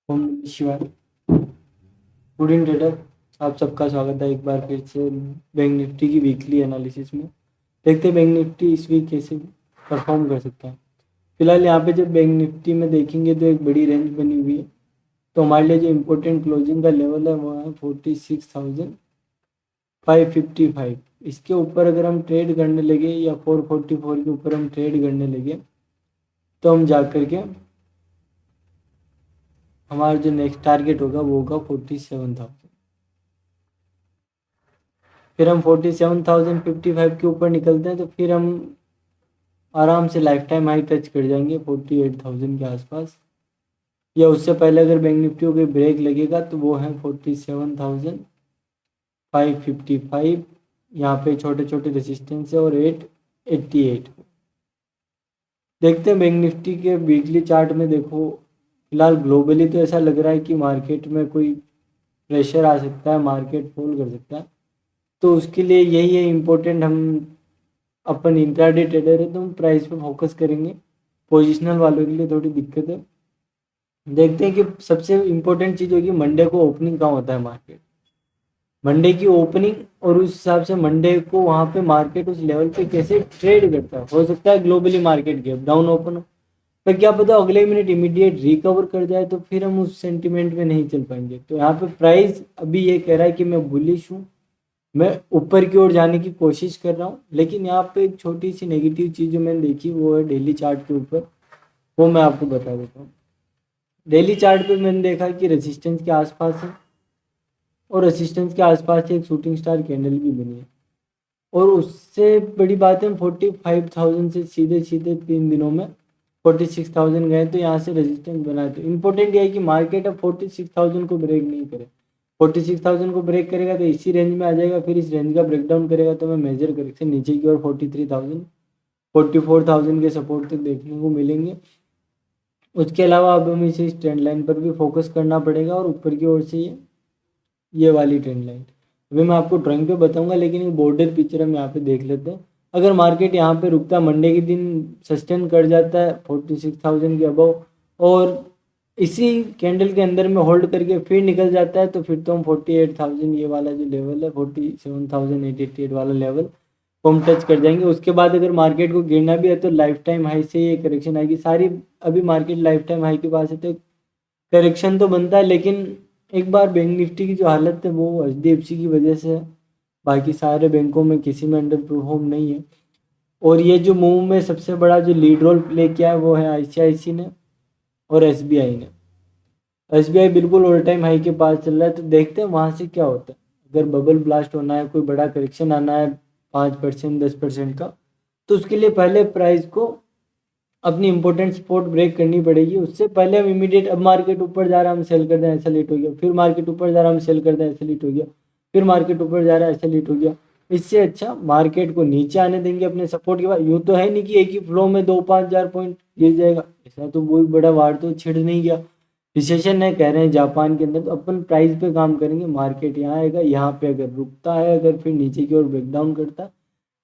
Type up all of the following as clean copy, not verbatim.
ओम नमः शिवाय। Good in trader, आप सबका स्वागत है एक बार फिर से बैंक निफ्टी की वीकली एनालिसिस में। देखते हैं बैंक निफ्टी इस वीक कैसे परफॉर्म कर सकता है। फिलहाल यहाँ पे जब बैंक निफ्टी में देखेंगे तो एक बड़ी रेंज बनी हुई है। तो हमारे लिए जो इम्पोर्टेंट क्लोजिंग का लेवल है वो है 46,555। इसके ऊपर अगर हम ट्रेड करने लगे या 444 के ऊपर हम ट्रेड करने लगे तो हम जा कर के हमारा जो नेक्स्ट टारगेट होगा वो होगा 47,000। फिर हम 47,055 के ऊपर निकलते हैं तो फिर हम आराम से लाइफ टाइम हाई टच कर जाएंगे 48,000 के आसपास। या उससे पहले अगर बैंक निफ्टी को कोई ब्रेक लगेगा तो वो है 47,555। यहाँ पे छोटे छोटे रेजिस्टेंस है और 888। देखते हैं बैंक निफ्टी के वीकली चार्ट में। देखो फिलहाल ग्लोबली तो ऐसा लग रहा है कि मार्केट में कोई प्रेशर आ सकता है, मार्केट फॉल कर सकता है। तो उसके लिए यही है इम्पोर्टेंट, हम अपन इंट्राडे ट्रेडर है तो हम प्राइस पे फोकस करेंगे। पोजिशनल वालों के लिए थोड़ी दिक्कत है। देखते हैं कि सबसे इम्पोर्टेंट चीज़ होगी मंडे को ओपनिंग कहाँ होता है मार्केट, मंडे की ओपनिंग, और उस हिसाब से मंडे को वहाँ पे मार्केट उस लेवल पे कैसे ट्रेड करता है। हो सकता है globally market gap down open हो, पर क्या पता अगले मिनट इमीडिएट रिकवर कर जाए तो फिर हम उस सेंटिमेंट में नहीं चल पाएंगे। तो यहाँ पे प्राइस अभी ये कह रहा है कि मैं बुलिश हूँ, मैं ऊपर की ओर जाने की कोशिश कर रहा हूँ। लेकिन यहाँ पे एक छोटी सी नेगेटिव चीज़ जो मैंने देखी वो है डेली चार्ट के ऊपर, वो मैं आपको बता देता हूँ। डेली चार्ट पे मैंने देखा कि रेजिस्टेंस के आसपास है और रेजिस्टेंस के आसपास एक शूटिंग स्टार कैंडल भी बनी है। और उससे बड़ी बात है 45,000 से सीधे सीधे 3 दिनों में 46,000 गए। तो यहाँ से रेजिस्टेंस बनाए। तो इम्पोर्टेंट ये है कि मार्केट अब 46,000 को ब्रेक नहीं करे। 46,000 को ब्रेक करेगा तो इसी रेंज में आ जाएगा, फिर इस रेंज का ब्रेकडाउन करेगा तो मैं मेजर करेक्शन नीचे की ओर 43,000 44,000 के सपोर्ट तक देखने को मिलेंगे। उसके अलावा अब हमें इसे इस ट्रेंड लाइन पर भी फोकस करना पड़ेगा और ऊपर की ओर से ये वाली ट्रेंड लाइन अभी मैं आपको ड्राइंग पे बताऊंगा, लेकिन एक बॉर्डर पिक्चर हम यहाँ पे देख लेते हैं। अगर मार्केट यहाँ पे रुकता, मंडे के दिन सस्टेन कर जाता है 46,000 के अबव और इसी कैंडल के अंदर में होल्ड करके फिर निकल जाता है तो फिर तो हम 48,000 ये वाला जो लेवल है 47,888 वाला लेवल को हम टच कर जाएंगे। उसके बाद अगर मार्केट को गिरना भी है तो लाइफ टाइम हाई से ये करेक्शन आएगी सारी। अभी मार्केट लाइफ टाइम हाई के पास है तो करेक्शन तो बनता है, लेकिन एक बार बैंक निफ्टी की जो हालत है वो एचडीएफसी की वजह से है। बाकी सारे बैंकों में किसी में अंडर परफॉर्म नहीं है। और ये जो मूव में सबसे बड़ा जो लीड रोल प्ले किया है वो है आईसीआईसी ने और एसबीआई ने। एसबीआई बिल्कुल ऑल टाइम हाई के पास चल रहा है, तो देखते हैं वहाँ से क्या होता है। अगर बबल ब्लास्ट होना है, कोई बड़ा करेक्शन आना है 5% 10% का, तो उसके लिए पहले प्राइस को अपनी इंपॉर्टेंट सपोर्ट ब्रेक करनी पड़ेगी। उससे पहले हम इमीडिएट, अब मार्केट ऊपर जा रहा है हम सेल कर दें ऐसा लेट हो गया, फिर मार्केट ऊपर जा रहा है हम सेल कर दें ऐसा लेट हो गया, फिर मार्केट ऊपर जा रहा है ऐसा लेट हो गया। इससे अच्छा मार्केट को नीचे आने देंगे अपने सपोर्ट के बाद। यूँ तो है नहीं कि एक ही फ्लो में 2-5 हज़ार पॉइंट गिर जाएगा, ऐसा तो कोई बड़ा वार तो छिड़ नहीं गया। रिसेशन है कह रहे हैं जापान के अंदर, तो अपन प्राइस पे काम करेंगे। मार्केट यहाँ आएगा, यहाँ पे अगर रुकता है, अगर फिर नीचे की ओर ब्रेकडाउन करता है,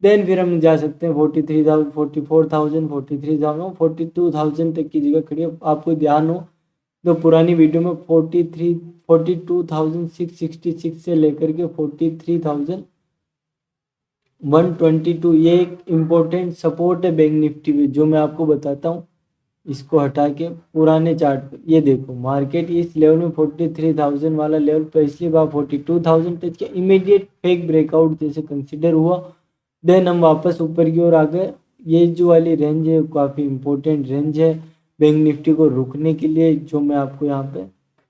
देन फिर हम जा सकते हैं 43,000 44,000 43,000 42,000 तक की जगह खड़ी है। आपको ध्यान हो तो पुरानी वीडियो में 42,666 से लेकर के 43,122 ये एक इम्पोर्टेंट सपोर्ट है बैंक निफ्टी में, जो मैं आपको बताता हूँ। इसको हटा के पुराने चार्ट पर ये देखो, मार्केट इस लेवल में 43,000 वाला लेवल पिछली बार 42,000 टच किया, इमीडिएट फेक ब्रेकआउट जैसे कंसिडर हुआ, देन हम वापस ऊपर की ओर आ गए। ये जो वाली रेंज है काफ़ी इम्पोर्टेंट रेंज है बैंक निफ्टी को रुकने के लिए, जो मैं आपको यहाँ पे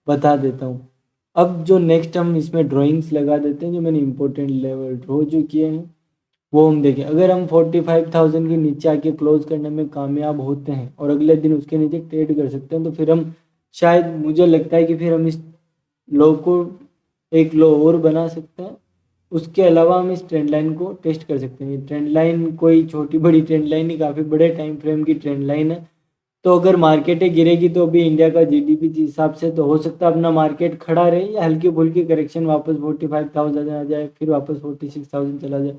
बता देता हूँ। अब जो नेक्स्ट हम इसमें ड्राइंग्स लगा देते हैं, जो मैंने इम्पोर्टेंट लेवल ड्रॉ जो किए हैं वो हम देखें। अगर हम 45,000 के नीचे आके क्लोज करने में कामयाब होते हैं और अगले दिन उसके नीचे ट्रेड कर सकते हैं तो फिर हम शायद, मुझे लगता है कि फिर हम इस लो को एक लो और बना सकते हैं। उसके अलावा हम इस ट्रेंड लाइन को टेस्ट कर सकते हैं। ये ट्रेंड लाइन कोई छोटी बड़ी ट्रेंड लाइन नहीं, काफ़ी बड़े टाइम फ्रेम की ट्रेंड लाइन है। तो अगर मार्केटें गिरेगी तो अभी इंडिया का जीडीपी जिस हिसाब से तो हो सकता है अपना मार्केट खड़ा रहे या हल्की फुल्की करेक्शन वापस 45,000 आ जाए, फिर वापस 46,000 चला जाए।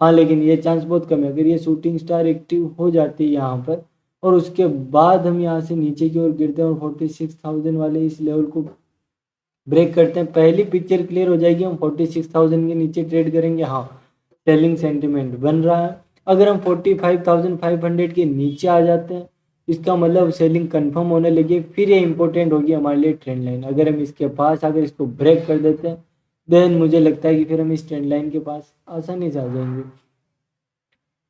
हाँ, लेकिन ये चांस बहुत कम है। अगर ये शूटिंग स्टार एक्टिव हो जाती है यहाँ पर और उसके बाद हम यहाँ से नीचे की ओर गिरते हैं और 46,000 वाले इस लेवल को ब्रेक करते हैं। पहली पिक्चर क्लियर हो जाएगी, हम 46,000 के नीचे ट्रेड करेंगे। हाँ, सेलिंग सेंटिमेंट बन रहा है। अगर हम 45,500 के नीचे आ जाते हैं, इसका मतलब सेलिंग कंफर्म होने लगी। फिर ये इंपॉर्टेंट होगी हमारे लिए ट्रेंड लाइन। अगर हम इसके पास अगर इसको ब्रेक कर देते हैं, देन मुझे लगता है कि फिर हम इस ट्रेंड लाइन के पास आसानी से आ जाएंगे।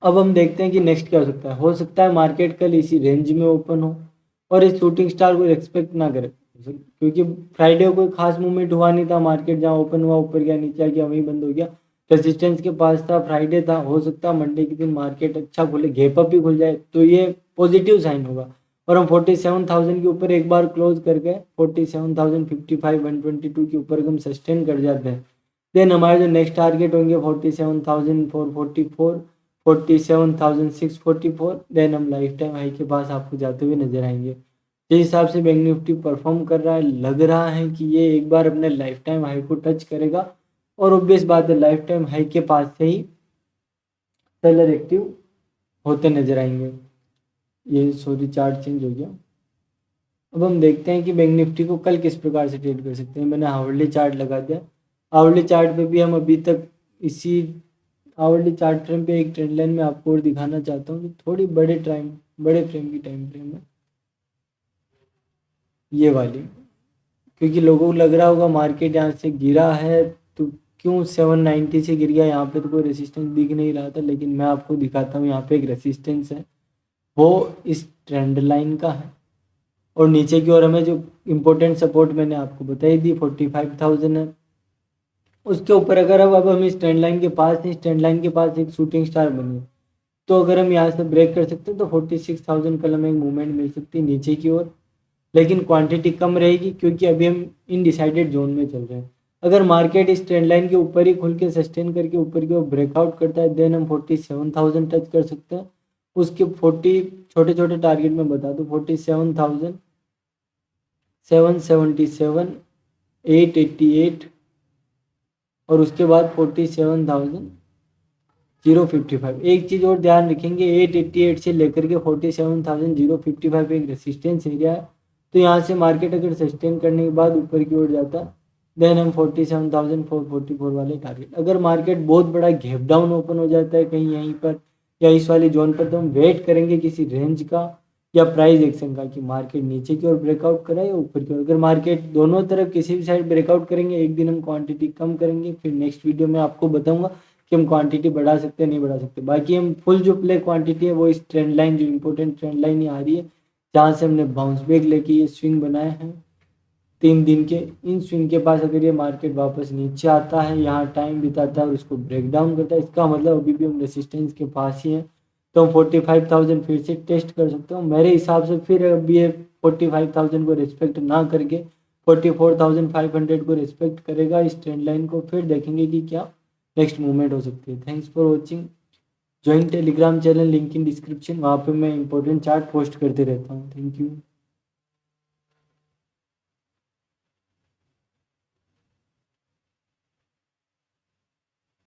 अब हम देखते हैं कि नेक्स्ट क्या हो सकता है मार्केट कल इसी रेंज में ओपन हो और इस शूटिंग स्टार को एक्सपेक्ट ना करे, क्योंकि फ्राइडे को कोई खास मूवमेंट हुआ नहीं था। मार्केट जहाँ ओपन हुआ ऊपर गया, नीचे आ गया, वहीं बंद हो गया। रेजिस्टेंस के पास था, फ्राइडे था। हो सकता है मंडे के दिन मार्केट अच्छा खुले, गैप अप भी खुल जाए, तो ये पॉजिटिव साइन होगा और हम 47,000 के ऊपर एक बार क्लोज करके 47,055 122 के ऊपर हम सस्टेन कर जाते हैं। देन हमारे जो नेक्स्ट टारगेट होंगे 47,444, 47,644। देन हम लाइफ टाइम हाई के पास आपको जाते हुए नजर आएंगे। जिस हिसाब से बैंक निफ्टी परफॉर्म कर रहा है, लग रहा है कि ये एक बार अपने लाइफ टाइम हाई को टच करेगा और ऑब्वियस बात है लाइफ टाइम हाई के पास से ही सेलर एक्टिव होते नजर आएंगे। ये सॉरी, चार्ट चेंज हो गया। अब हम देखते हैं कि बैंक निफ्टी को कल किस प्रकार से ट्रेड कर सकते हैं। मैंने हावर्ली चार्ट लगा दिया। हावर्ली चार्ट पे भी हम अभी तक इसी हावर्ली चार्ट फ्रेम पे एक ट्रेंड लाइन में आपको और दिखाना चाहता हूँ, थोड़ी बड़े फ्रेम की टाइम फ्रेम है ये वाली, क्योंकि लोगों को लग रहा होगा मार्केट यहाँ से गिरा है तो क्यों 790 से गिर गया, यहाँ पे तो कोई रेसिस्टेंस दिख नहीं रहा था। लेकिन मैं आपको दिखाता हूँ, यहाँ पे एक रेसिस्टेंस है, वो इस ट्रेंड लाइन का है। और नीचे की ओर हमें जो इम्पोर्टेंट सपोर्ट मैंने आपको बताई दी 45,000 है। उसके ऊपर अगर अब हम इस ट्रेंड लाइन के पास, इस ट्रेंड लाइन के पास एक शूटिंग स्टार बनी है, तो अगर हम यहाँ से ब्रेक कर सकते हैं तो 46,000 कल हमें एक मूवमेंट मिल सकती है नीचे की ओर। लेकिन क्वांटिटी कम रहेगी क्योंकि अभी हम इनडिसाइडेड जोन में चल रहे हैं। अगर मार्केट इस ट्रेंड लाइन के ऊपर ही खुल के सस्टेन करके ऊपर की ओर ब्रेकआउट करता है, देन हम 47,000 टच कर सकते हैं। उसके 40 छोटे छोटे टारगेट में बता दूँ, 47,000, 777, 888 और उसके बाद 47,055। एक चीज़ और ध्यान रखेंगे, 888 से लेकर के 47,055 एक रेसिस्टेंस एरिया है। तो यहाँ से मार्केट अगर सस्टेन करने के बाद ऊपर की ओर जाता, देन हम 47,444 वाले टारगेट। अगर मार्केट बहुत बड़ा गैप डाउन ओपन हो जाता है कहीं यहीं पर या इस वाली जोन पर, तो हम वेट करेंगे किसी रेंज का या प्राइस एक्शन का कि मार्केट नीचे की ओर ब्रेकआउट कराए या ऊपर की ओर। अगर मार्केट दोनों तरफ किसी भी साइड ब्रेकआउट करेंगे, एक दिन हम क्वांटिटी कम करेंगे, फिर नेक्स्ट वीडियो में आपको बताऊंगा कि हम क्वांटिटी बढ़ा सकते हैं नहीं बढ़ा सकते। बाकी हम फुल जो प्ले क्वांटिटी है वो इस ट्रेंड लाइन, जो इंपॉर्टेंट ट्रेंड लाइन ही आ रही है जहाँ से हमने बाउंस बैक लेके ये स्विंग बनाए हैं 3 दिन के, इन स्विंग के पास अगर ये मार्केट वापस नीचे आता है, यहाँ टाइम बिताता है और उसको ब्रेक डाउन करता है, इसका मतलब अभी भी हम रेसिस्टेंस के पास ही हैं। तो हम 45,000 फिर से टेस्ट कर सकते हो मेरे हिसाब से। फिर अभी ये 45,000 को रिस्पेक्ट ना करके 44,500 को रिस्पेक्ट करेगा इस ट्रेंड लाइन को, फिर देखेंगे कि क्या नेक्स्ट मूवमेंट हो सकती है। Thanks for watching. Join Telegram channel, link in description, वहाँ पे मैं इंपॉर्टेंट चार्ट पोस्ट करते रहता हूँ। Thank you.